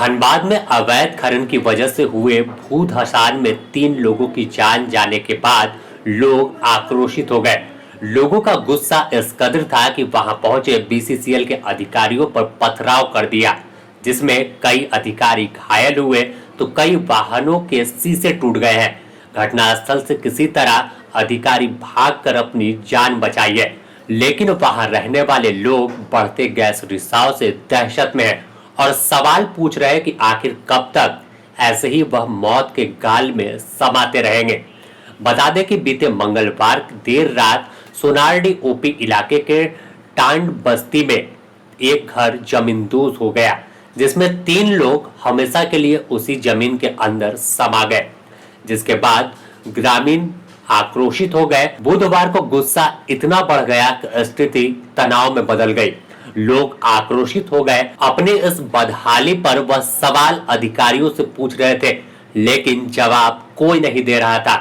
धनबाद में अवैध खनन की वजह से हुए भू धसान में 3 लोगों की जान जाने के बाद लोग आक्रोशित हो गए। लोगों का गुस्सा इस कदर था कि वहां पहुंचे बीसीसीएल के अधिकारियों पर पथराव कर दिया, जिसमें कई अधिकारी घायल हुए तो कई वाहनों के शीशे टूट गए हैं। घटनास्थल से किसी तरह अधिकारी भागकर अपनी जान बचाई है, लेकिन वहां रहने वाले लोग बढ़ते गैस रिसाव से दहशत में हैं और सवाल पूछ रहे हैं कि आखिर कब तक ऐसे ही वह मौत के गाल में समाते रहेंगे। बता दें कि बीते मंगलवार देर रात सोनारडी ओपी इलाके के टांड बस्ती में एक घर जमींदोज हो गया, जिसमें 3 लोग हमेशा के लिए उसी जमीन के अंदर समा गए, जिसके बाद ग्रामीण आक्रोशित हो गए। बुधवार को गुस्सा इतना बढ़ गया कि स्थिति तनाव में बदल गई। लोग आक्रोशित हो गए। अपनी इस बदहाली पर वह सवाल अधिकारियों से पूछ रहे थे, लेकिन जवाब कोई नहीं दे रहा था।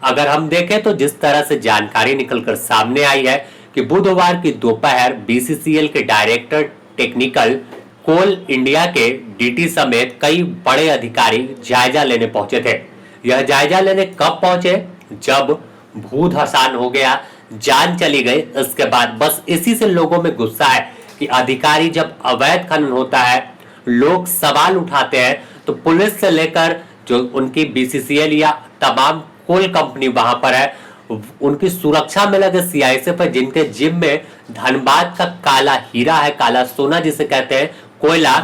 अगर हम देखें तो जिस तरह से जानकारी निकलकर सामने आई है कि बुधवार की दोपहर बीसीसीएल के डायरेक्टर टेक्निकल कोल इंडिया के डीटी समेत कई बड़े अधिकारी जायजा लेने पहुंचे थे। यह जायजा लेने कब पहुंचे? जब भू धसान हो गया, जान चली गई। इसके बाद बस इसी से लोगों में गुस्सा है कि अधिकारी जब अवैध खनन होता है, लोग सवाल उठाते हैं, तो पुलिस से लेकर जो उनकी बीसीसीएल या तमाम कोल कंपनी वहां पर है, उनकी सुरक्षा में लगे सीआईएसएफ है, जिनके जिम में धनबाद का काला हीरा है, काला सोना जिसे कहते हैं, कोयला,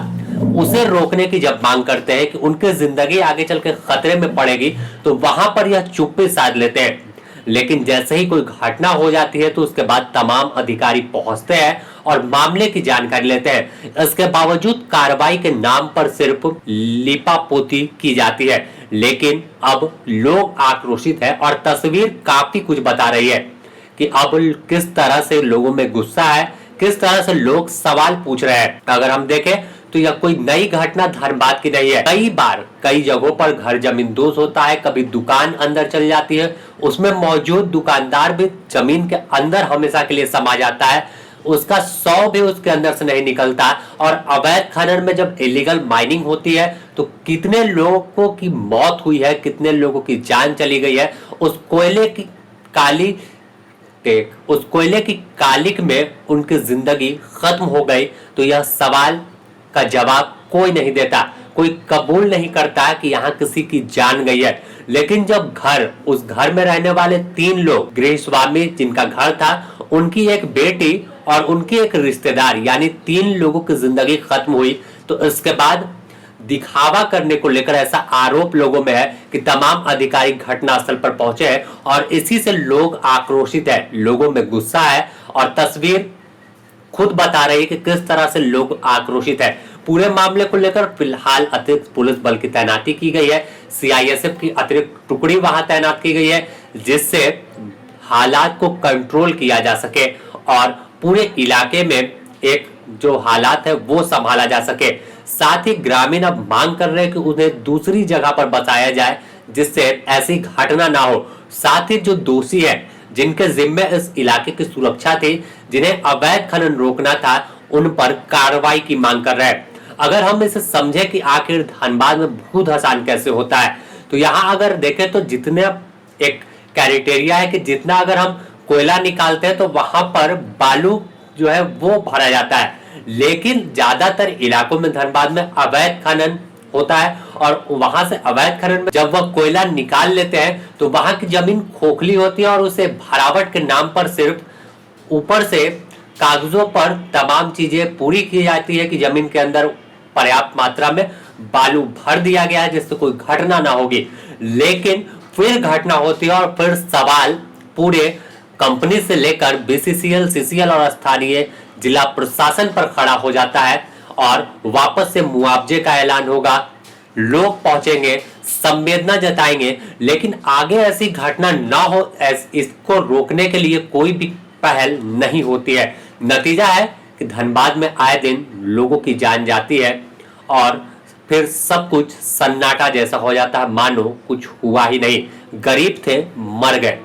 उसे रोकने की जब मांग करते हैं कि उनकी जिंदगी आगे चल के खतरे में पड़ेगी, तो वहां पर यह चुप्पी साध लेते हैं। लेकिन जैसे ही कोई घटना हो जाती है तो उसके बाद तमाम अधिकारी पहुंचते हैं और मामले की जानकारी लेते हैं। इसके बावजूद कार्रवाई के नाम पर सिर्फ लीपापोती की जाती है। लेकिन अब लोग आक्रोशित है और तस्वीर काफी कुछ बता रही है कि अब किस तरह से लोगों में गुस्सा है, किस तरह से लोग सवाल पूछ रहे हैं। अगर हम देखें तो यह कोई नई घटना धनबाद की नहीं है। कई बार कई जगहों पर घर जमींदोज होता है, कभी दुकान अंदर चल जाती है, उसमें मौजूद दुकानदार भी जमीन के अंदर हमेशा के लिए समा जाता है, उसका 100 भी उसके अंदर से नहीं निकलता। और अवैध खनन में जब इलीगल माइनिंग होती है तो कितने लोगों की मौत हुई है, कितने लोगों की जान चली गई है। उस कोयले की कालिक में उनकी जिंदगी खत्म हो गई। तो यह सवाल का जवाब कोई नहीं देता, कोई कबूल नहीं करता कि यहाँ किसी की जान गई है। लेकिन जब उस घर में रहने वाले 3 लोग, गृह स्वामी जिनका घर था, उनकी एक बेटी और उनकी एक रिश्तेदार, यानी 3 लोगों की जिंदगी खत्म हुई, तो इसके बाद दिखावा करने को लेकर ऐसा आरोप लोगों में है कि तमाम अधिकारी घटनास्थल पर पहुंचे हैं और इसी से लोग आक्रोशित है, लोगों में गुस्सा है और तस्वीर खुद बता रही है कि किस तरह से लोग आक्रोशित है। पूरे मामले को लेकर फिलहाल अतिरिक्त पुलिस बल की तैनाती की गई है, सीआईएसएफ की अतिरिक्त टुकड़ी वहां तैनात की गई है, जिससे हालात को कंट्रोल किया जा सके और पूरे इलाके में एक जो हालात है वो संभाला जा सके। साथ ही ग्रामीण अब मांग कर रहे हैं कि उन्हें दूसरी जगह पर बसाया जाए, जिससे ऐसी घटना ना हो। साथ ही जो दोषी है, जिनके जिम्मे इस इलाके की सुरक्षा थी, जिन्हें अवैध खनन रोकना था, उन पर कार्रवाई की मांग कर रहे हैं। अगर हम इसे समझे कि आखिर धनबाद में भू धसान कैसे होता है, तो यहाँ अगर देखें तो जितने एक क्राइटेरिया है कि जितना अगर हम कोयला निकालते हैं तो वहां पर बालू जो है वो भरा जाता है, लेकिन ज्यादातर इलाकों में धनबाद में अवैध खनन होता है और वहां से अवैध खनन में जब वह कोयला निकाल लेते हैं तो वहां की जमीन खोखली होती है और उसे भरावट के नाम पर सिर्फ ऊपर से कागजों पर तमाम चीजें पूरी की जाती है कि जमीन के अंदर पर्याप्त मात्रा में बालू भर दिया गया है जिससे कोई घटना ना होगी। लेकिन फिर घटना होती है और फिर सवाल पूरे कंपनी से लेकर बीसीसीएल, सीसीएल और स्थानीय जिला प्रशासन पर खड़ा हो जाता है और वापस से मुआवजे का ऐलान होगा। लोग पहुंचेंगे, संवेदना जताएंगे, लेकिन आगे ऐसी घटना ना हो, इसको रोकने के लिए कोई भी पहल नहीं होती है। नतीजा है कि धनबाद में आए दिन लोगों की जान जाती है और फिर सब कुछ सन्नाटा जैसा हो जाता है, मानो कुछ हुआ ही नहीं। गरीब थे, मर गए।